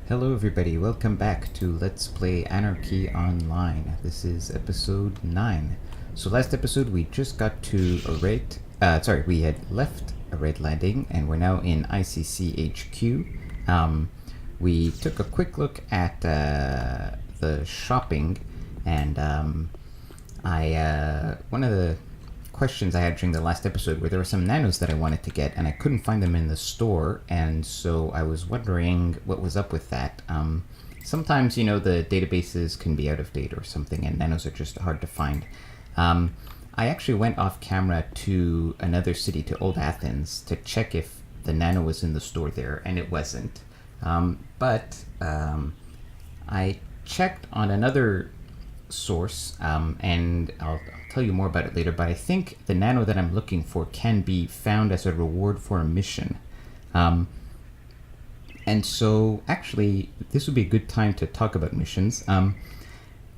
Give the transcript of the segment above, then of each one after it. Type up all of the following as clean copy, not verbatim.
Hello everybody, welcome back to Let's Play Anarchy Online. This is episode 9. So last episode we just got to we had left a red landing and we're now in ICC HQ. We took a quick look at the shopping and one of the questions I had during the last episode where there were some nanos that I wanted to get and I couldn't find them in the store, and so I was wondering what was up with that. Sometimes, you know, the databases can be out of date or something and nanos are just hard to find. I actually went off camera to another city, to Old Athens, to check if the nano was in the store there, and it wasn't. But I checked on another source, and I'll tell you more about it later, but I think the nano that I'm looking for can be found as a reward for a mission. And so actually this would be a good time to talk about missions.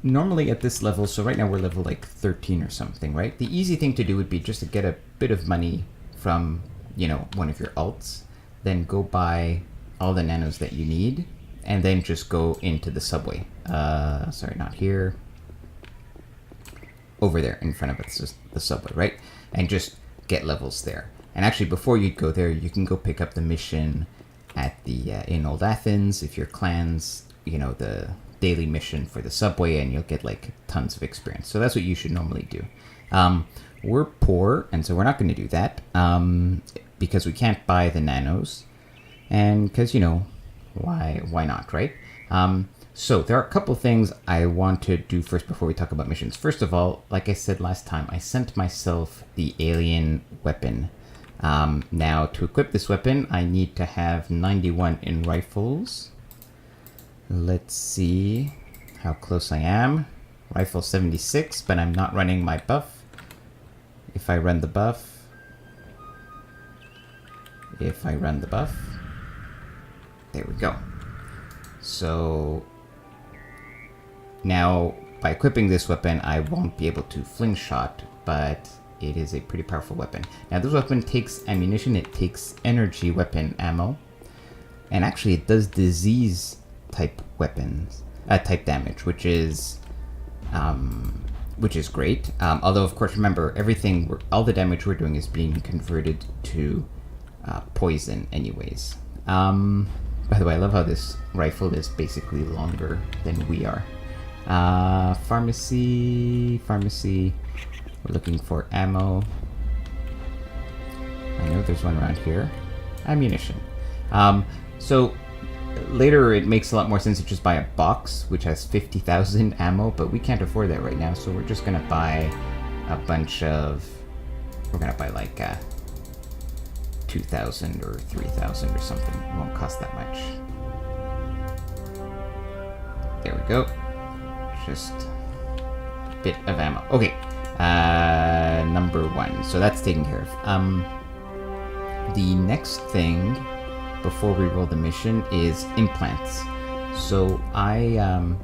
Normally at this level, so right now we're level like 13 or something, right? The easy thing to do would be just to get a bit of money from, you know, one of your alts, then go buy all the nanos that you need, and then just go into the subway. Sorry, not here. Over there in front of us, just the subway, right? And just get levels there. And actually, before you go there, you can go pick up the mission at the in Old Athens if your clan's, you know, the daily mission for the subway, and you'll get like tons of experience. So that's what you should normally do. We're poor, and so we're not going to do that because we can't buy the nanos, and because, you know, why not, right? So there are a couple things I want to do first before we talk about missions. First of all, like I said last time, I sent myself the alien weapon. Now, to equip this weapon, I need to have 91 in rifles. Let's see how close I am. Rifle 76, but I'm not running my buff. If I run the buff... There we go. So... now, by equipping this weapon, I won't be able to fling shot, but it is a pretty powerful weapon. Now, this weapon takes ammunition, it takes energy weapon ammo, and actually it does disease type weapons, type damage, which is great. Although, of course, remember, all the damage we're doing is being converted to poison anyways. By the way, I love how this rifle is basically longer than we are. Pharmacy. We're looking for ammo. I know there's one around here. Ammunition. So later it makes a lot more sense to just buy a box, which has 50,000 ammo, but we can't afford that right now, so we're just gonna buy a bunch of... we're gonna buy like 2,000 or 3,000 or something. It won't cost that much. There we go. Just a bit of ammo. Okay, number 1. So that's taken care of. The next thing before we roll the mission is implants. So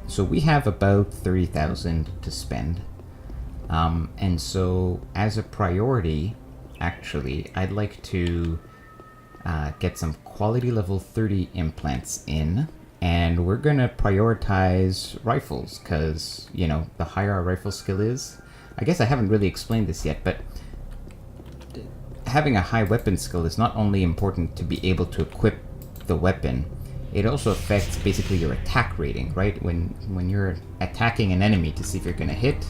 so we have about 30,000 to spend, and so as a priority, actually, I'd like to get some quality level 30 implants in. And we're going to prioritize rifles because, you know, the higher our rifle skill is... I guess I haven't really explained this yet, but having a high weapon skill is not only important to be able to equip the weapon, it also affects basically your attack rating, right? When you're attacking an enemy to see if you're going to hit,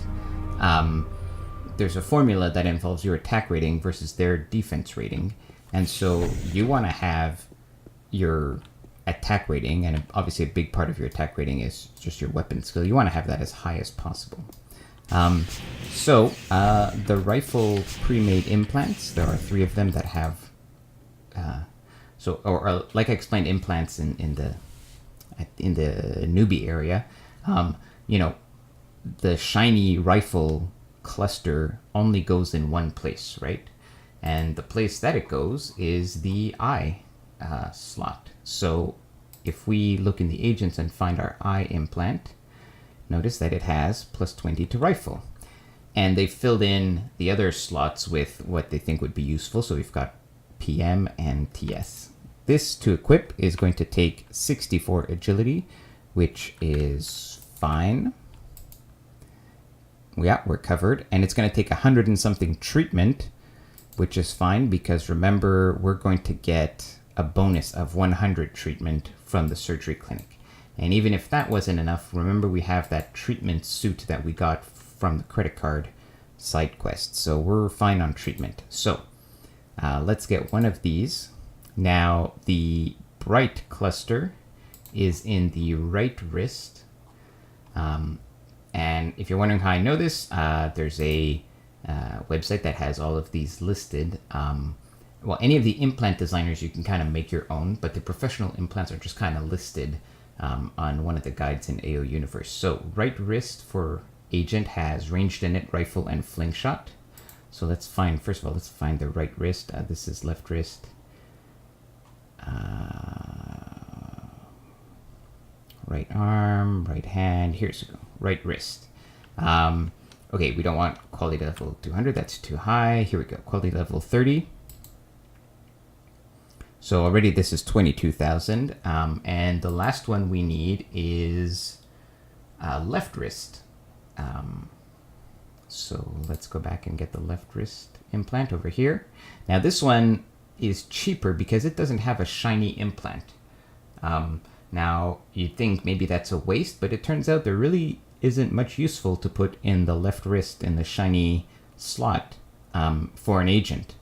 there's a formula that involves your attack rating versus their defense rating. And so you want to have your attack rating, and obviously a big part of your attack rating is just your weapon skill. You want to have that as high as possible. The rifle pre-made implants, there are 3 of them that have like I explained, implants in the newbie area. You know, the shiny rifle cluster only goes in one place, right? And the place that it goes is the eye slot. So if we look in the agents and find our eye implant, notice that it has plus 20 to rifle. And they filled in the other slots with what they think would be useful. So we've got PM and TS. this to equip is going to take 64 agility, which is fine. Yeah, we're covered. And it's going to take 100 and something treatment, which is fine because remember, we're going to get a bonus of 100 treatment from the surgery clinic. And even if that wasn't enough, remember we have that treatment suit that we got from the credit card side quest. So we're fine on treatment. So let's get one of these. Now the bright cluster is in the right wrist. And if you're wondering how I know this, there's a website that has all of these listed. Well, any of the implant designers, you can kind of make your own, but the professional implants are just kind of listed on one of the guides in AO Universe. So right wrist for agent has ranged in it, rifle, and fling shot. So let's find, first of all, let's find the right wrist. This is left wrist. Right arm, right hand, here's go. Right wrist. Okay, we don't want quality level 200, that's too high. Here we go, quality level 30. So already this is 22,000. And the last one we need is left wrist. So let's go back and get the left wrist implant over here. Now this one is cheaper because it doesn't have a shiny implant. Now you'd think maybe that's a waste, but it turns out there really isn't much useful to put in the left wrist in the shiny slot for an agent.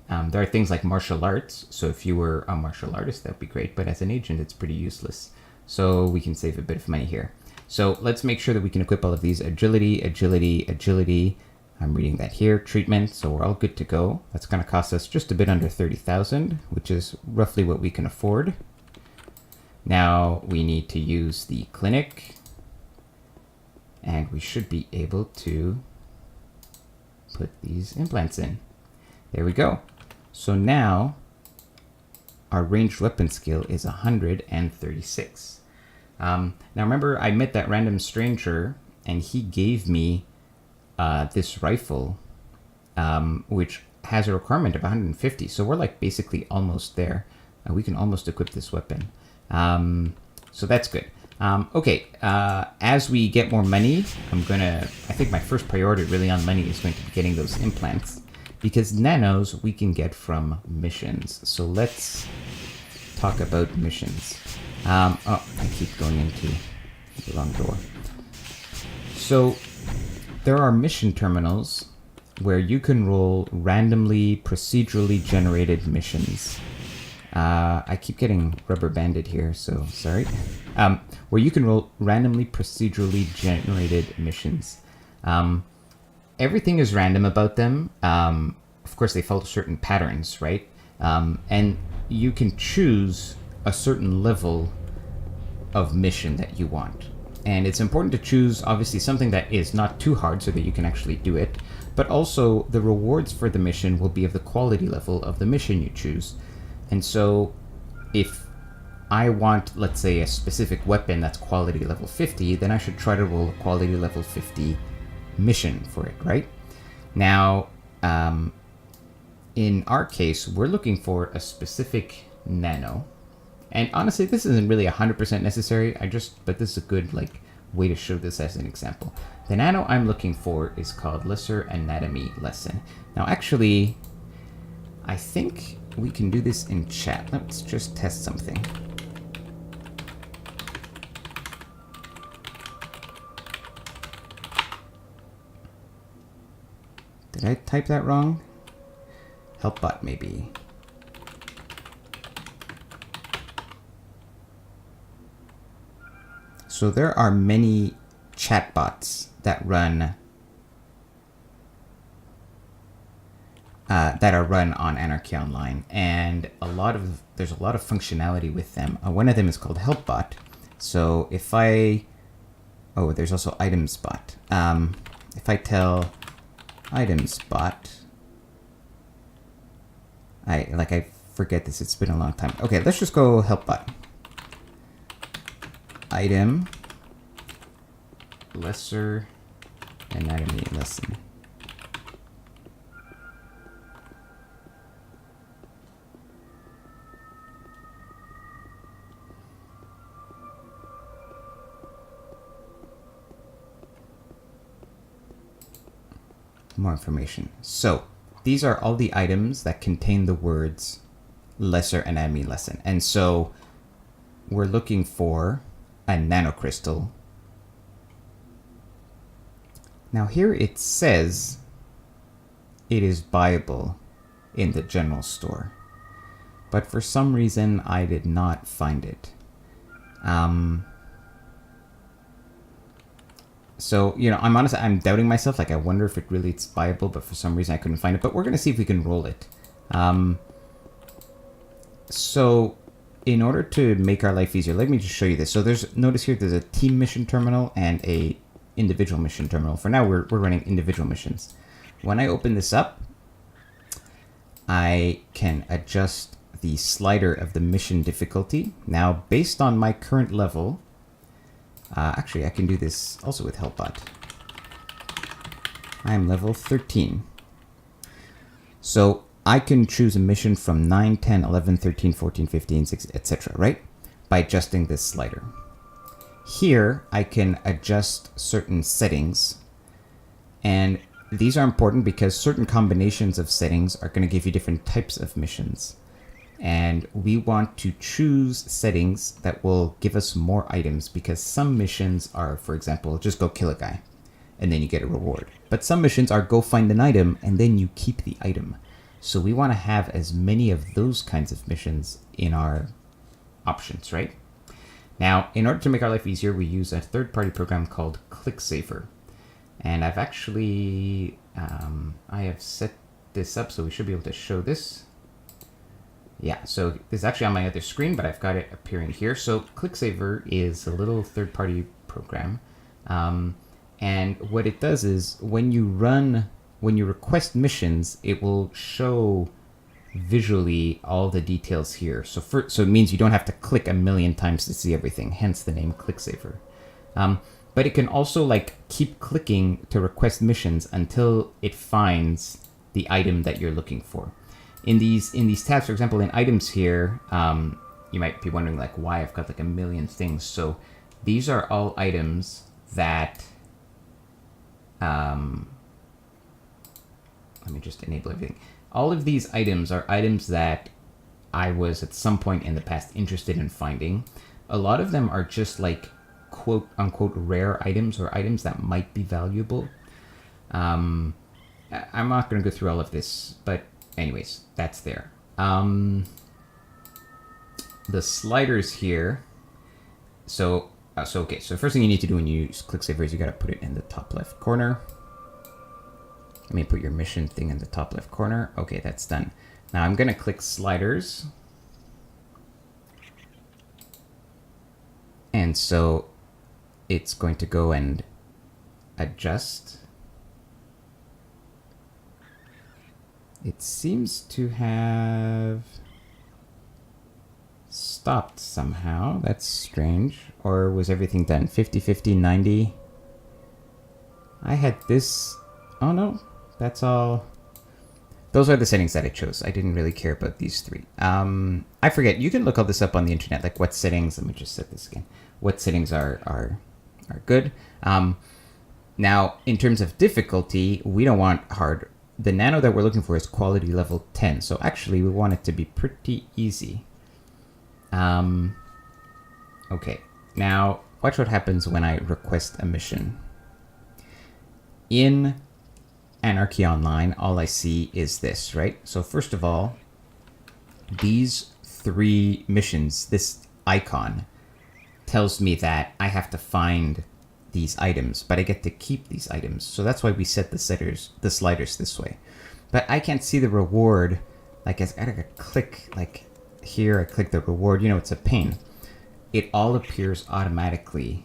There are things like martial arts, so if you were a martial artist, that'd be great, but as an agent, it's pretty useless. So we can save a bit of money here. So let's make sure that we can equip all of these. Agility, agility, agility. I'm reading that here. Treatment, so we're all good to go. That's going to cost us just a bit under 30,000, which is roughly what we can afford. Now we need to use the clinic, and we should be able to put these implants in. There we go. So now our ranged weapon skill is 136. Now remember, I met that random stranger and he gave me this rifle, which has a requirement of 150. So we're like basically almost there. We can almost equip this weapon. So that's good. Okay, as we get more money, I think my first priority really on money is going to be getting those implants, because nanos we can get from missions. So let's talk about missions. Oh, I keep going into the wrong door. So there are mission terminals where you can roll randomly, procedurally generated missions. I keep getting rubber banded here, so sorry. Where you can roll randomly, procedurally generated missions. Everything is random about them. Of course, they follow certain patterns, right? And you can choose a certain level of mission that you want. And it's important to choose, obviously, something that is not too hard so that you can actually do it. But also, the rewards for the mission will be of the quality level of the mission you choose. And so, if I want, let's say, a specific weapon that's quality level 50, then I should try to roll a quality level 50 mission for it, right? Now, in our case, we're looking for a specific nano. And honestly, this isn't really 100% necessary. But this is a good way to show this as an example. The nano I'm looking for is called Lesser Anatomy Lesson. Now, actually, I think we can do this in chat. Let's just test something. Did I type that wrong? Helpbot, maybe. So there are many chatbots that run on Anarchy Online, and there's a lot of functionality with them. One of them is called Helpbot. So if there's also Items Bot. If I tell Items Bot, I forget this. It's been a long time. Okay, let's just go Helpbot. Item Lesser Anatomy Lesson. more information. So these are all the items that contain the words lesser anatomy lesson. And so we're looking for a nanocrystal. Now here it says it is buyable in the general store, but for some reason I did not find it. So, you know, I'm doubting myself. Like, I wonder if it really is buyable, but for some reason I couldn't find it. But we're going to see if we can roll it. So, in order to make our life easier, let me just show you this. So, notice here there's a team mission terminal and a individual mission terminal. For now, we're running individual missions. When I open this up, I can adjust the slider of the mission difficulty. Now, based on my current level, actually, I can do this also with Helpbot. I'm level 13. So I can choose a mission from 9, 10, 11, 13, 14, 15, 16, etc., right? By adjusting this slider. Here, I can adjust certain settings. And these are important because certain combinations of settings are going to give you different types of missions. And we want to choose settings that will give us more items, because some missions are, for example, just go kill a guy and then you get a reward. But some missions are go find an item and then you keep the item. So we want to have as many of those kinds of missions in our options, right? Now, in order to make our life easier, we use a third-party program called ClickSaver. And I've actually, I have set this up so we should be able to show this. Yeah, so this is actually on my other screen, but I've got it appearing here. So ClickSaver is a little third-party program. And what it does is when you request missions, it will show visually all the details here. So it means you don't have to click a million times to see everything, hence the name ClickSaver. But it can also like keep clicking to request missions until it finds the item that you're looking for. In these tabs, for example, in items here, you might be wondering like why I've got like a million things. So these are all items that, let me just enable everything. All of these items are items that I was at some point in the past interested in finding. A lot of them are just like quote unquote rare items or items that might be valuable. I'm not going to go through all of this, but anyways, that's there. The sliders here. So okay. So the first thing you need to do when you use ClickSaver is you got to put it in the top left corner. Let me put your mission thing in the top left corner. Okay, that's done. Now I'm going to click sliders. And so it's going to go and adjust. It seems to have stopped somehow. That's strange. Or was everything done? 50, 50, 90. I had this. Oh no, that's all. Those are the settings that I chose. I didn't really care about these three. I forget. You can look all this up on the internet. Like what settings. Let me just set this again. What settings are good. Now, in terms of difficulty, we don't want hard. The nano that we're looking for is quality level 10. So actually, we want it to be pretty easy. Okay. Now, watch what happens when I request a mission. In Anarchy Online, all I see is this, right? So first of all, these three missions, this icon tells me that I have to find these items, but I get to keep these items. So that's why we set the sliders this way. But I can't see the reward. Like I gotta click, like here I click the reward. You know, it's a pain. It all appears automatically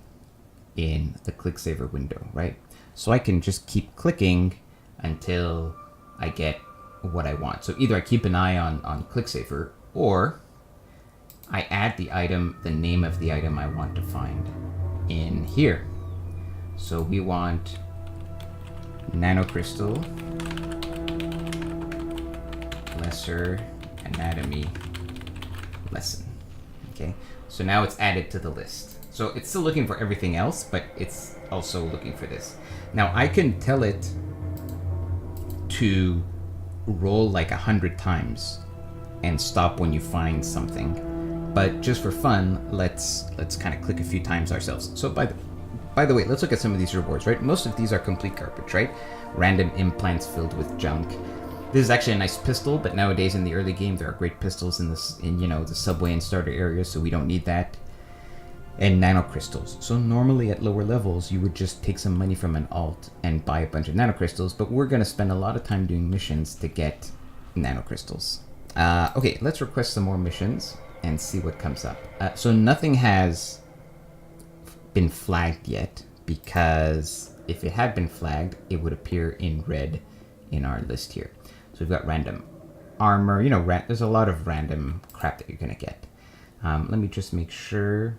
in the ClickSaver window, right? So I can just keep clicking until I get what I want. So either I keep an eye on ClickSaver, or I add the item, the name of the item I want to find in here. So we want nanocrystal, lesser anatomy lesson. Okay, so now it's added to the list. So it's still looking for everything else, but it's also looking for this. Now I can tell it to roll like 100 times and stop when you find something. But just for fun, let's kind of click a few times ourselves. So by the way, let's look at some of these rewards, right? Most of these are complete garbage, right? Random implants filled with junk. This is actually a nice pistol, but nowadays in the early game there are great pistols in the subway and starter areas, so we don't need that. And nanocrystals. So normally at lower levels you would just take some money from an alt and buy a bunch of nanocrystals, but we're going to spend a lot of time doing missions to get nanocrystals. Okay, let's request some more missions and see what comes up. So nothing has been flagged yet, because if it had been flagged it would appear in red in our list here. So we've got random armor, there's a lot of random crap that you're going to get. Let me just make sure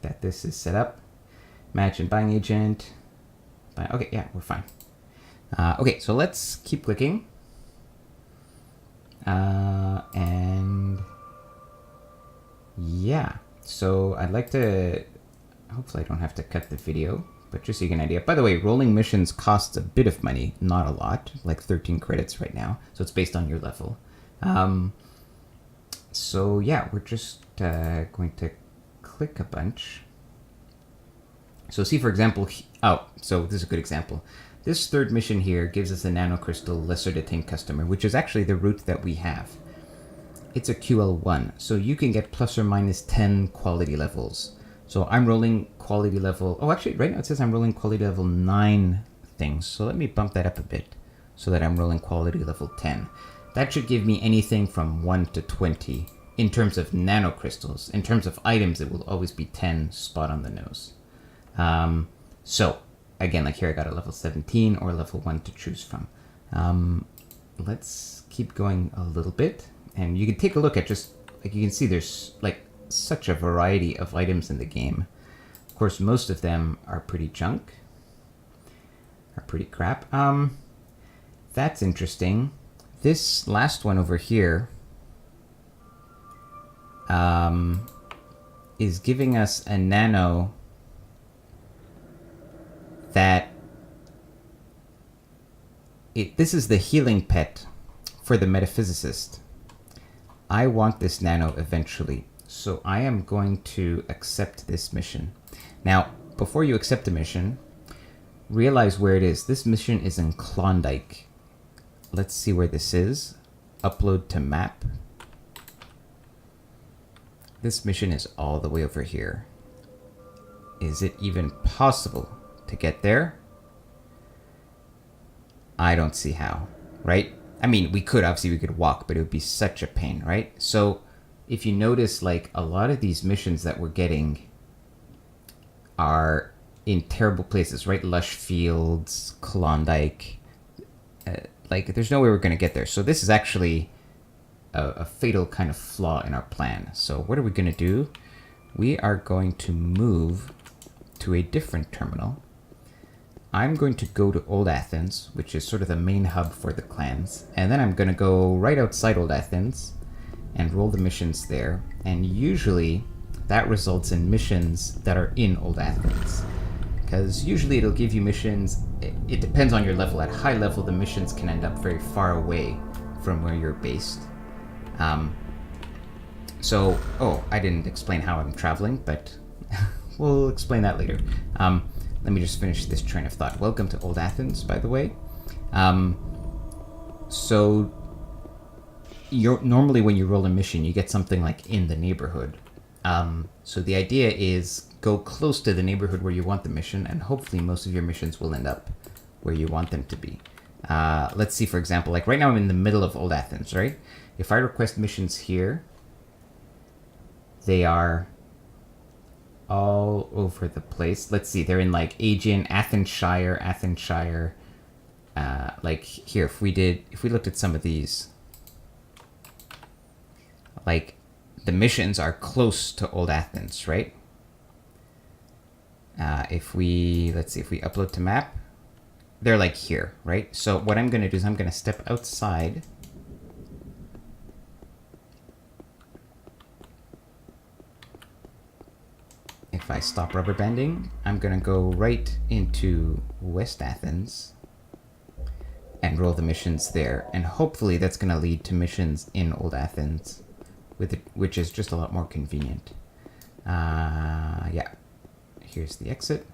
that this is set up. Match and buying agent. Okay, yeah, we're fine. Okay, so let's keep clicking. And yeah, so I'd like to, hopefully I don't have to cut the video, but just so you get an idea. By the way, rolling missions costs a bit of money, not a lot, like 13 credits right now. So it's based on your level. So yeah, we're just going to click a bunch. So see, for example, so this is a good example. This third mission here gives us a nanocrystal lesser detained customer, which is actually the route that we have. It's a QL1, so you can get plus or minus 10 quality levels. So I'm rolling quality level, actually right now it says I'm rolling quality level 9 things. So let me bump that up a bit so that I'm rolling quality level 10. That should give me anything from 1 to 20 in terms of nanocrystals. In terms of items, it will always be 10 spot on the nose. So again, like here I got a level 17 or level 1 to choose from. Let's keep going a little bit, and you can take a look at just, like you can see there's like such a variety of items in the game. Of course, most of them are pretty junk, are pretty crap. That's interesting. This last one over here is giving us a nano that this is the healing pet for the metaphysicist. I want this nano eventually, so I am going to accept this mission. Now, before you accept the mission, realize where it is. This mission is in Klondike. Let's see where this is. Upload to map. This mission is all the way over here. Is it even possible to get there? I don't see how, right? I mean, we could walk, but it would be such a pain, right? So if you notice, like a lot of these missions that we're getting are in terrible places, right? Lush fields, Klondike, like there's no way we're going to get there. So this is actually a fatal kind of flaw in our plan. So what are we going to do? We are going to move to a different terminal. I'm going to go to Old Athens, which is sort of the main hub for the clans, and then I'm going to go right outside Old Athens and roll the missions there. And usually that results in missions that are in Old Athens, because usually it'll give you missions. It depends on your level. At high level, the missions can end up very far away from where you're based. I didn't explain how I'm traveling, but we'll explain that later. Let me just finish this train of thought. Welcome to Old Athens, by the way. So normally when you roll a mission, you get something like in the neighborhood. So the idea is go close to the neighborhood where you want the mission, and hopefully most of your missions will end up where you want them to be. Let's see, for example, like right now I'm in the middle of Old Athens, right? If I request missions here, they are all over the place. Let's see, they're in like Aegean, Athenshire, like here, if we looked at some of these, like the missions are close to Old Athens, right? Let's see, if we upload to map, they're like here, right? So what I'm going to do is I'm going to step outside. If I stop rubber banding, I'm going to go right into West Athens. and roll the missions there. And hopefully that's going to lead to missions in Old Athens, which is just a lot more convenient. Yeah. Here's the exit.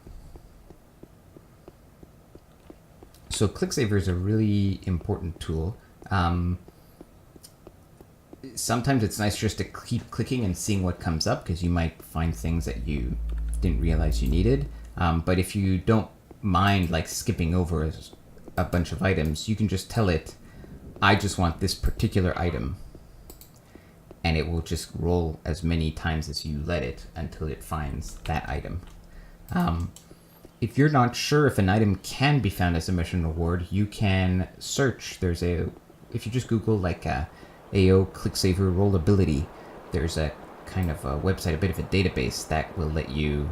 So ClickSaver is a really important tool. Sometimes it's nice just to keep clicking and seeing what comes up, because you might find things that you didn't realize you needed. But if you don't mind like skipping over a bunch of items, you can just tell it, I just want this particular item, and it will just roll as many times as you let it until it finds that item. If you're not sure if an item can be found as a mission reward, you can search. If you just Google like AO ClickSaver rollability, there's a kind of a website, a bit of a database that will let you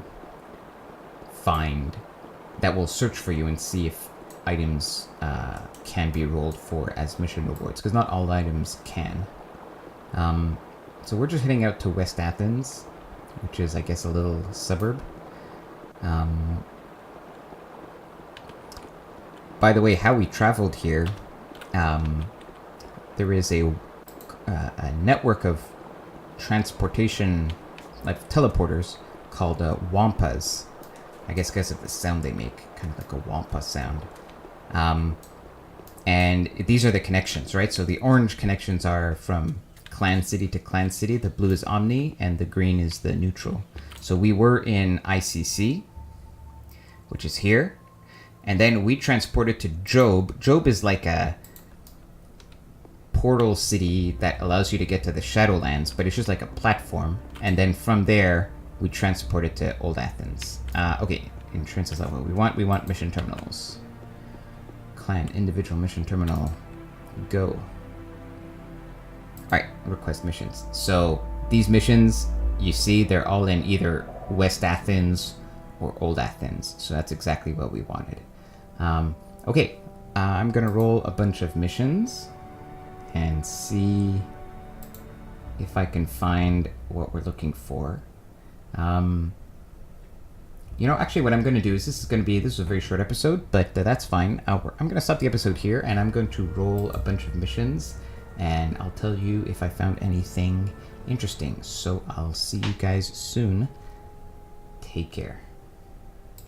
that will search for you and see if items can be rolled for as mission rewards, because not all items can. So we're just heading out to West Athens, which is, I guess, a little suburb. By the way, how we traveled here, there is a network of transportation, like teleporters, called Wampas. I guess because of the sound they make, kind of like a Wampa sound. And these are the connections, right? So the orange connections are from clan city to clan city. The blue is Omni, and the green is the neutral. So we were in ICC, which is here. And then we transported to Job. Job is like a portal city that allows you to get to the Shadowlands, but it's just like a platform. And then from there, we transported to Old Athens. Okay, entrance is not what we want. We want mission terminals. Clan, individual mission terminal. Go. Alright, request missions. So these missions, you see, they're all in either West Athens or Old Athens. So that's exactly what we wanted. Okay, I'm gonna roll a bunch of missions and see if I can find what we're looking for. Actually what I'm going to do is this is a very short episode, but that's fine. I'm going to stop the episode here, and I'm going to roll a bunch of missions, and I'll tell you if I found anything interesting. So I'll see you guys soon. Take care.